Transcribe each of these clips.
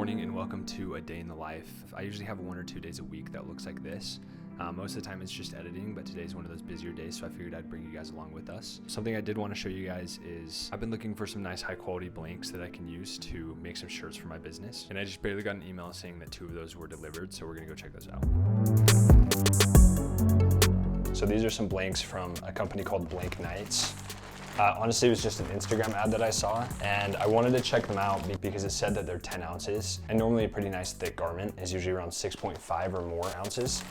morning and welcome to a day in the life. I usually have 1 or 2 days a week that looks like this. Most of the time it's just editing, but today's one of those busier days, so I figured I'd bring you guys along with us. Something I did want to show you guys is I've been looking for some nice high quality blanks that I can use to make some shirts for my business. And I just barely got an email saying that 2 of those were delivered, so we're gonna go check those out. So these are some blanks from a company called Blank Nights. Honestly, it was just an Instagram ad that I saw, and I wanted to check them out because it said that they're 10 ounces, and normally a pretty nice thick garment is usually around 6.5 or more ounces.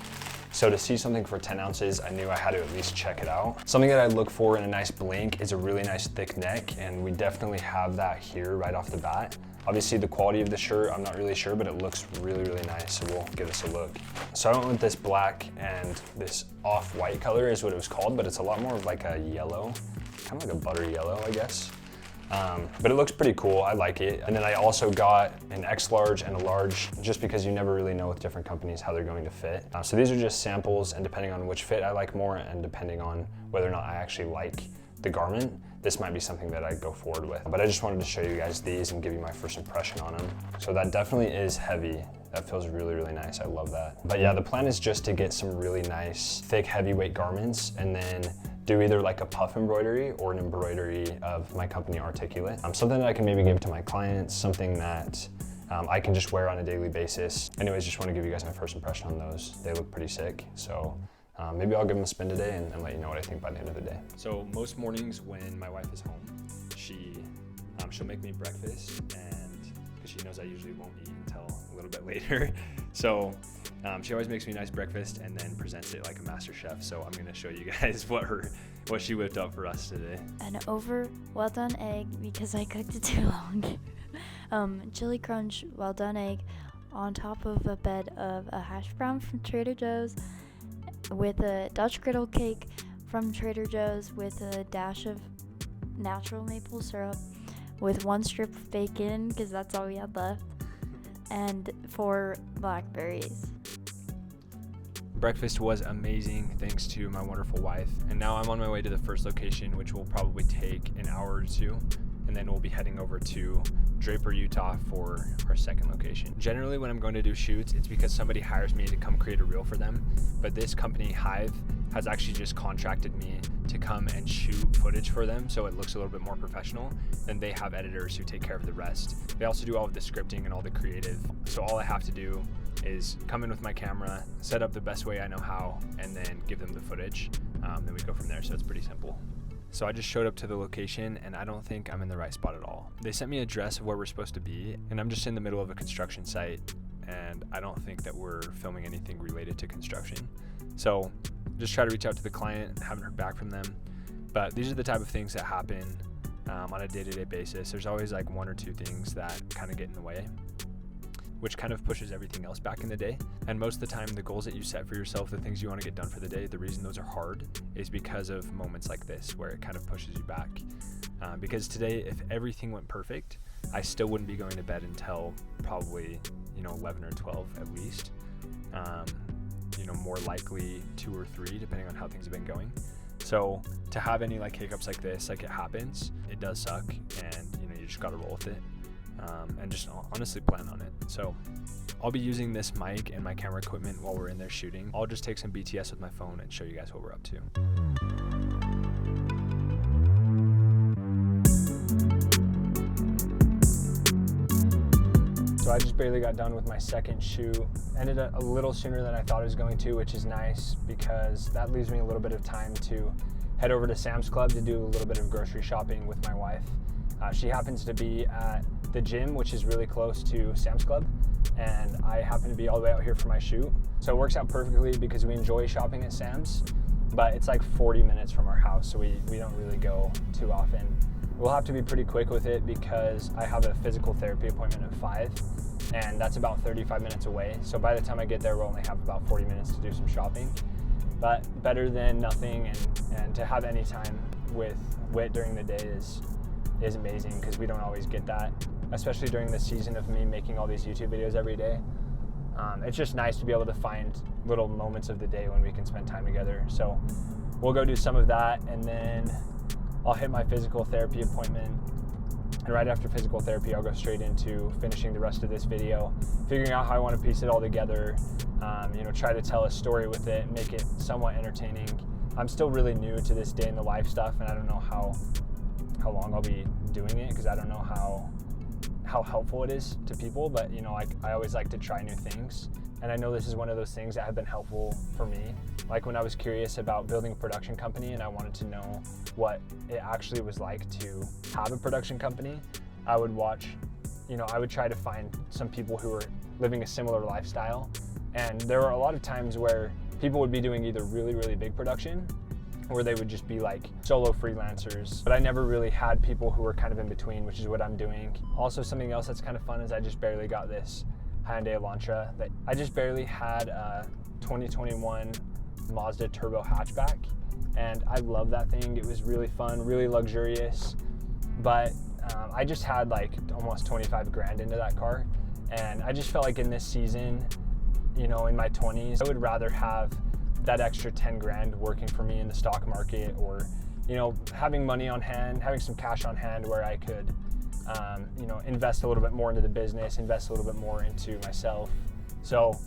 So to see something for 10 ounces, I knew I had to at least check it out. Something that I look for in a nice blank is a really nice thick neck, and we definitely have that here right off the bat. Obviously the quality of the shirt, I'm not really sure, but it looks really, really nice, so we'll give this a look. So I went with this black and this off-white color is what it was called, but it's a lot more of like a yellow, kind of like a butter yellow, I guess. But it looks pretty cool, I like it. And then I also got an X large and a large, just because you never really know with different companies how they're going to fit. So these are just samples, and depending on which fit I like more, and depending on whether or not I actually like the garment, this might be something that I go forward with. But I just wanted to show you guys these and give you my first impression on them. So that definitely is heavy. That feels really, really nice. I love that. But yeah, the plan is just to get some really nice, thick, heavyweight garments, and then do either like a puff embroidery or an embroidery of my company Articulate. Something that I can maybe give to my clients, something that I can just wear on a daily basis. Anyways, just want to give you guys my first impression on those. They look pretty sick. So maybe I'll give them a spin today and let you know what I think by the end of the day. So most mornings when my wife is home, she'll make me breakfast, and because she knows I usually won't eat until a little bit later. So she always makes me a nice breakfast and then presents it like a master chef. So I'm gonna show you guys what she whipped up for us today. An over well done egg because I cooked it too long. Chili crunch well done egg on top of a bed of a hash brown from Trader Joe's with a Dutch griddle cake from Trader Joe's with a dash of natural maple syrup with 1 strip of bacon because that's all we had left, and 4 blackberries. Breakfast was amazing thanks to my wonderful wife, and now I'm on my way to the first location, which will probably take an hour or 2, and then we'll be heading over to Draper, Utah for our second location. Generally when I'm going to do shoots, it's because somebody hires me to come create a reel for them, but this company, Hive, has actually just contracted me to come and shoot footage for them so it looks a little bit more professional. Then they have editors who take care of the rest. They also do all of the scripting and all the creative, so all I have to do is come in with my camera, set up the best way I know how, and then give them the footage. Then we go from there, so it's pretty simple. So I just showed up to the location, and I don't think I'm in the right spot at all. They sent me an address of where we're supposed to be, and I'm just in the middle of a construction site, and I don't think that we're filming anything related to construction. So just try to reach out to the client, haven't heard back from them. But these are the type of things that happen on a day-to-day basis. There's always like 1 or 2 things that kind of get in the way, which kind of pushes everything else back in the day. And most of the time, the goals that you set for yourself, the things you want to get done for the day, the reason those are hard is because of moments like this where it kind of pushes you back. Because today, if everything went perfect, I still wouldn't be going to bed until probably 11 or 12 at least. More likely 2 or 3 depending on how things have been going. So to have any like hiccups like this, like it happens, it does suck, and you just got to roll with it. And just honestly plan on it. So I'll be using this mic and my camera equipment while we're in there shooting. I'll just take some BTS with my phone and show you guys what we're up to. So I just barely got done with my second shoot. Ended a little sooner than I thought it was going to, which is nice because that leaves me a little bit of time to head over to Sam's Club to do a little bit of grocery shopping with my wife. She happens to be at the gym, which is really close to Sam's Club, and I happen to be all the way out here for my shoot. So it works out perfectly because we enjoy shopping at Sam's, but it's like 40 minutes from our house, so we don't really go too often. We'll have to be pretty quick with it because I have a physical therapy appointment at 5, and that's about 35 minutes away. So by the time I get there, we'll only have about 40 minutes to do some shopping. But better than nothing, and to have any time with Whit during the day is amazing because we don't always get that, especially during the season of me making all these YouTube videos every day. It's just nice to be able to find little moments of the day when we can spend time together. So we'll go do some of that, and then I'll hit my physical therapy appointment, And right after physical therapy, I'll go straight into finishing the rest of this video, figuring out how I want to piece it all together, try to tell a story with it and make it somewhat entertaining. I'm still really new to this day in the life stuff, and I don't know how long I'll be doing it, because I don't know how helpful it is to people, but I always like to try new things. And I know this is one of those things that have been helpful for me. Like when I was curious about building a production company and I wanted to know what it actually was like to have a production company, I would watch, I would try to find some people who were living a similar lifestyle. And there were a lot of times where people would be doing either really, really big production, or they would just be like solo freelancers. But I never really had people who were kind of in between, which is what I'm doing. Also, something else that's kind of fun is I just barely got this Hyundai Elantra. I just barely had a 2021 Mazda turbo hatchback, and I love that thing. It was really fun, really luxurious, but I just had like almost 25 grand into that car, and I just felt like in this season, in my 20s, I would rather have that extra 10 grand working for me in the stock market, or having money on hand, having some cash on hand where I could invest a little bit more into the business, invest a little bit more into myself. So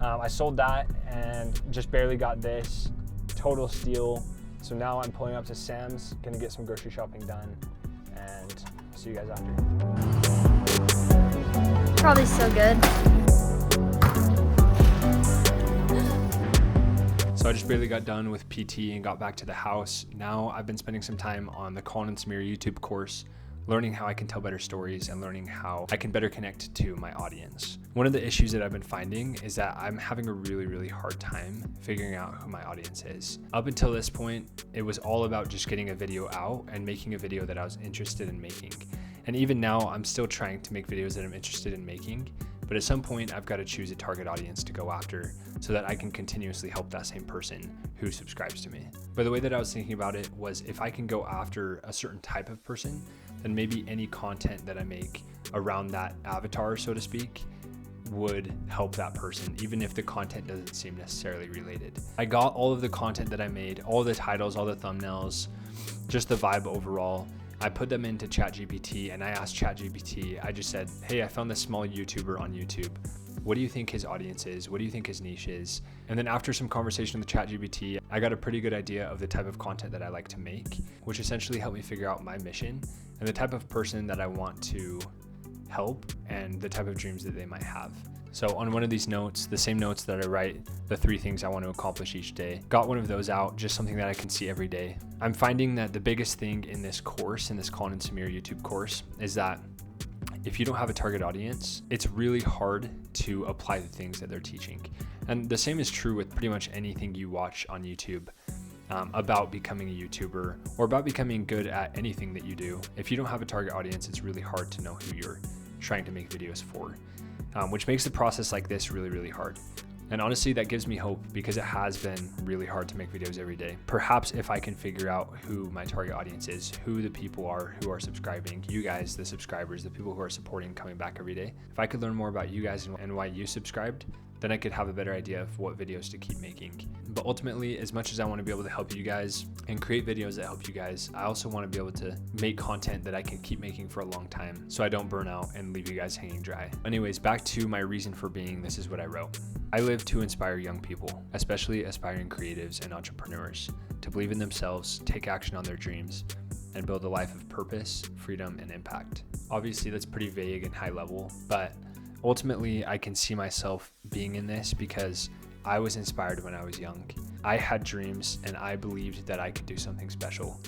I sold that and just barely got this. Total steal. So now I'm pulling up to Sam's, gonna get some grocery shopping done, and see you guys after. Probably so good. So I just barely got done with PT and got back to the house. Now I've been spending some time on the Colin and Samir YouTube course, learning how I can tell better stories and learning how I can better connect to my audience. One of the issues that I've been finding is that I'm having a really, really hard time figuring out who my audience is. Up until this point, it was all about just getting a video out and making a video that I was interested in making. And even now, I'm still trying to make videos that I'm interested in making, but at some point I've got to choose a target audience to go after so that I can continuously help that same person who subscribes to me. But the way that I was thinking about it was, if I can go after a certain type of person, then maybe any content that I make around that avatar, so to speak, would help that person, even if the content doesn't seem necessarily related. I got all of the content that I made, all the titles, all the thumbnails, just the vibe overall. I put them into ChatGPT and I asked ChatGPT, I just said, hey, I found this small YouTuber on YouTube. What do you think his audience is? What do you think his niche is? And then after some conversation with ChatGPT, I got a pretty good idea of the type of content that I like to make, which essentially helped me figure out my mission and the type of person that I want to help and the type of dreams that they might have. So on one of these notes, the same notes that I write, the 3 things I want to accomplish each day, got one of those out, just something that I can see every day. I'm finding that the biggest thing in this course, in this Colin and Samir YouTube course, is that if you don't have a target audience, it's really hard to apply the things that they're teaching. And the same is true with pretty much anything you watch on YouTube about becoming a YouTuber or about becoming good at anything that you do. If you don't have a target audience, it's really hard to know who you're trying to make videos for, which makes the process like this really, really hard. And honestly, that gives me hope, because it has been really hard to make videos every day. Perhaps if I can figure out who my target audience is, who the people are who are subscribing, you guys, the subscribers, the people who are supporting, coming back every day, if I could learn more about you guys and why you subscribed, then I could have a better idea of what videos to keep making. But ultimately, as much as I want to be able to help you guys and create videos that help you guys, I also want to be able to make content that I can keep making for a long time so I don't burn out and leave you guys hanging dry. Anyways, back to my reason for being, this is what I wrote. I live to inspire young people, especially aspiring creatives and entrepreneurs, to believe in themselves, take action on their dreams, and build a life of purpose, freedom, and impact. Obviously, that's pretty vague and high level, but ultimately, I can see myself being in this because I was inspired when I was young. I had dreams and I believed that I could do something special.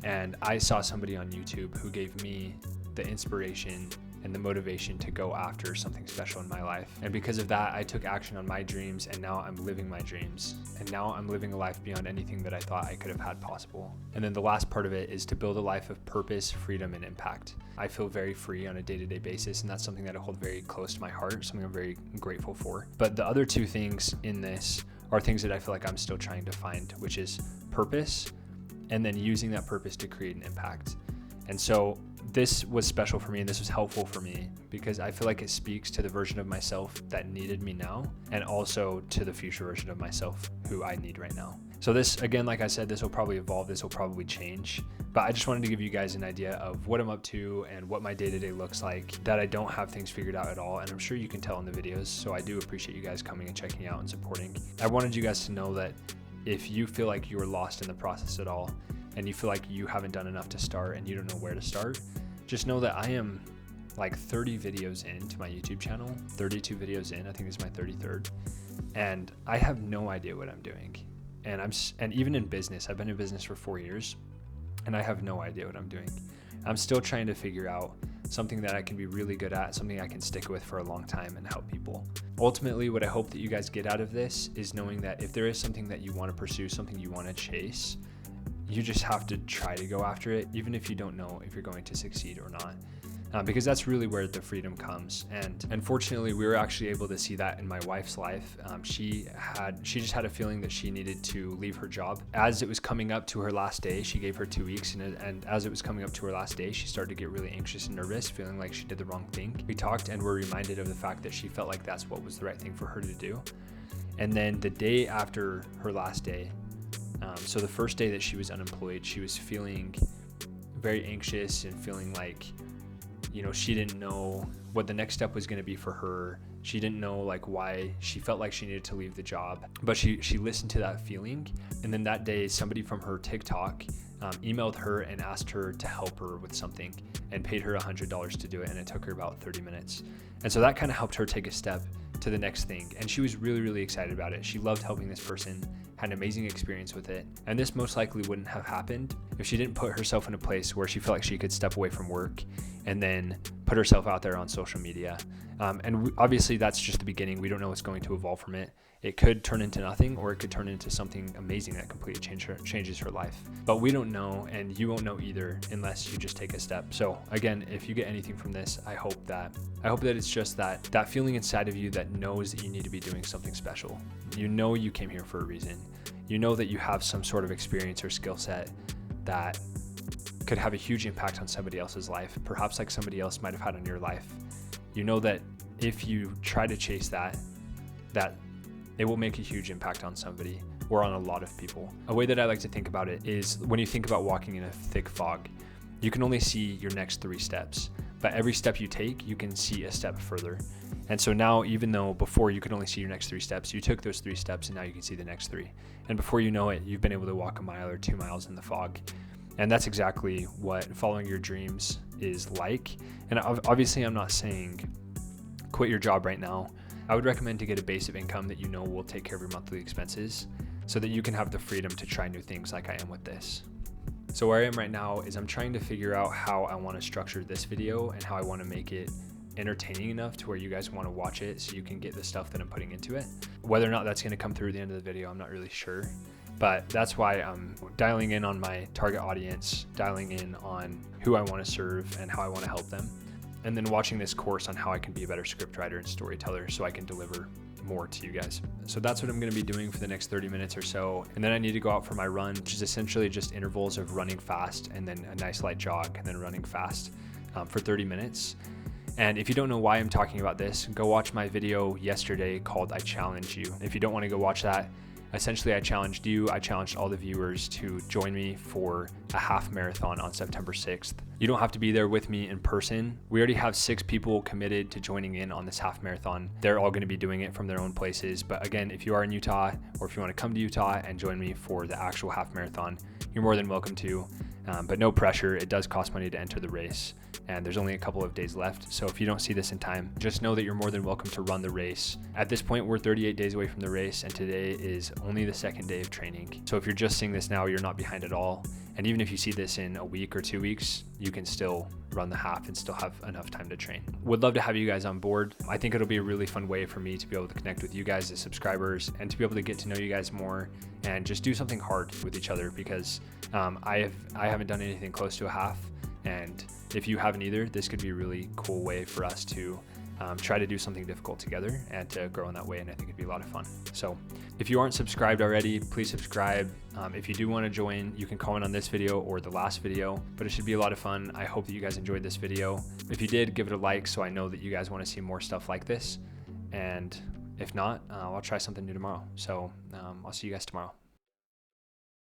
And I saw somebody on YouTube who gave me the inspiration and the motivation to go after something special in my life. And because of that, I took action on my dreams, and now I'm living my dreams. And now I'm living a life beyond anything that I thought I could have had possible. And then the last part of it is to build a life of purpose, freedom, and impact. I feel very free on a day-to-day basis, and that's something that I hold very close to my heart, something I'm very grateful for. But the other 2 things in this are things that I feel like I'm still trying to find, which is purpose, and then using that purpose to create an impact. And so this was special for me, and this was helpful for me because I feel like it speaks to the version of myself that needed me now, and also to the future version of myself who I need right now. So this, again, like I said, this will probably evolve, this will probably change, but I just wanted to give you guys an idea of what I'm up to and what my day-to-day looks like, that I don't have things figured out at all. And I'm sure you can tell in the videos. So I do appreciate you guys coming and checking out and supporting. I wanted you guys to know that if you feel like you were lost in the process at all, and you feel like you haven't done enough to start and you don't know where to start, just know that I am like 30 videos into my YouTube channel, 32 videos in, I think this is my 33rd. And I have no idea what I'm doing. And even in business, I've been in business for 4 years and I have no idea what I'm doing. I'm still trying to figure out something that I can be really good at, something I can stick with for a long time and help people. Ultimately, what I hope that you guys get out of this is knowing that if there is something that you want to pursue, something you want to chase, you just have to try to go after it, even if you don't know if you're going to succeed or not. Because that's really where the freedom comes. And unfortunately, we were actually able to see that in my wife's life. She just had a feeling that she needed to leave her job. As it was coming up to her last day, she gave her 2 weeks, and as it was coming up to her last day, she started to get really anxious and nervous, feeling like she did the wrong thing. We talked and were reminded of the fact that she felt like that's what was the right thing for her to do. And then the day after her last day, so the first day that she was unemployed, she was feeling very anxious and feeling like, she didn't know what the next step was going to be for her. She didn't know like why she felt like she needed to leave the job, but she listened to that feeling. And then that day, somebody from her TikTok emailed her and asked her to help her with something and paid her $100 to do it. And it took her about 30 minutes. And so that kind of helped her take a step to the next thing. And she was really, really excited about it. She loved helping this person, had an amazing experience with it. And this most likely wouldn't have happened if she didn't put herself in a place where she felt like she could step away from work and then put herself out there on social media. Obviously that's just the beginning. We don't know what's going to evolve from it. It could turn into nothing, or it could turn into something amazing that completely changes her life. But we don't know, and you won't know either unless you just take a step. So again, if you get anything from this, I hope that it's just that feeling inside of you that knows that you need to be doing something special. You know you came here for a reason. You know that you have some sort of experience or skill set that could have a huge impact on somebody else's life, perhaps like somebody else might have had on your life. You know that if you try to chase that it will make a huge impact on somebody or on a lot of people. A way that I like to think about it is when you think about walking in a thick fog, you can only see your next 3 steps, but every step you take, you can see a step further. And so now, even though before you could only see your next 3 steps, you took those 3 steps and now you can see the next 3. And before you know it, you've been able to walk a mile or 2 miles in the fog. And that's exactly what following your dreams is like. And obviously I'm not saying quit your job right now. I would recommend to get a base of income that you know will take care of your monthly expenses so that you can have the freedom to try new things like I am with this. So where I am right now is I'm trying to figure out how I want to structure this video and how I want to make it entertaining enough to where you guys want to watch it so you can get the stuff that I'm putting into it. Whether or not that's going to come through at the end of the video, I'm not really sure. But that's why I'm dialing in on my target audience, dialing in on who I want to serve and how I want to help them. And then watching this course on how I can be a better scriptwriter and storyteller so I can deliver more to you guys. So that's what I'm going to be doing for the next 30 minutes or so. And then I need to go out for my run, which is essentially just intervals of running fast and then a nice light jog and then running fast for 30 minutes. And if you don't know why I'm talking about this, go watch my video yesterday called I Challenge You. If you don't want to go watch that, essentially I challenged all the viewers to join me for a half marathon on September 6th. You don't have to be there with me in person. We already have 6 people committed to joining in on this half marathon. They're all going to be doing it from their own places. But again, if you are in Utah or if you want to come to Utah and join me for the actual half marathon, you're more than welcome to. But no pressure. It does cost money to enter the race. And there's only a couple of days left. So if you don't see this in time, just know that you're more than welcome to run the race. At this point, we're 38 days away from the race, and today is only the 2nd day of training. So if you're just seeing this now, you're not behind at all. And even if you see this in a week or 2 weeks, you can still run the half and still have enough time to train. Would love to have you guys on board. I think it'll be a really fun way for me to be able to connect with you guys as subscribers and to be able to get to know you guys more and just do something hard with each other, because I haven't done anything close to a half. And if you haven't either, this could be a really cool way for us to try to do something difficult together and to grow in that way. And I think it'd be a lot of fun. So if you aren't subscribed already, please subscribe. If you do want to join, you can comment on this video or the last video, but it should be a lot of fun. I hope that you guys enjoyed this video. If you did, give it a like so I know that you guys want to see more stuff like this. And if not, I'll try something new tomorrow. So I'll see you guys tomorrow.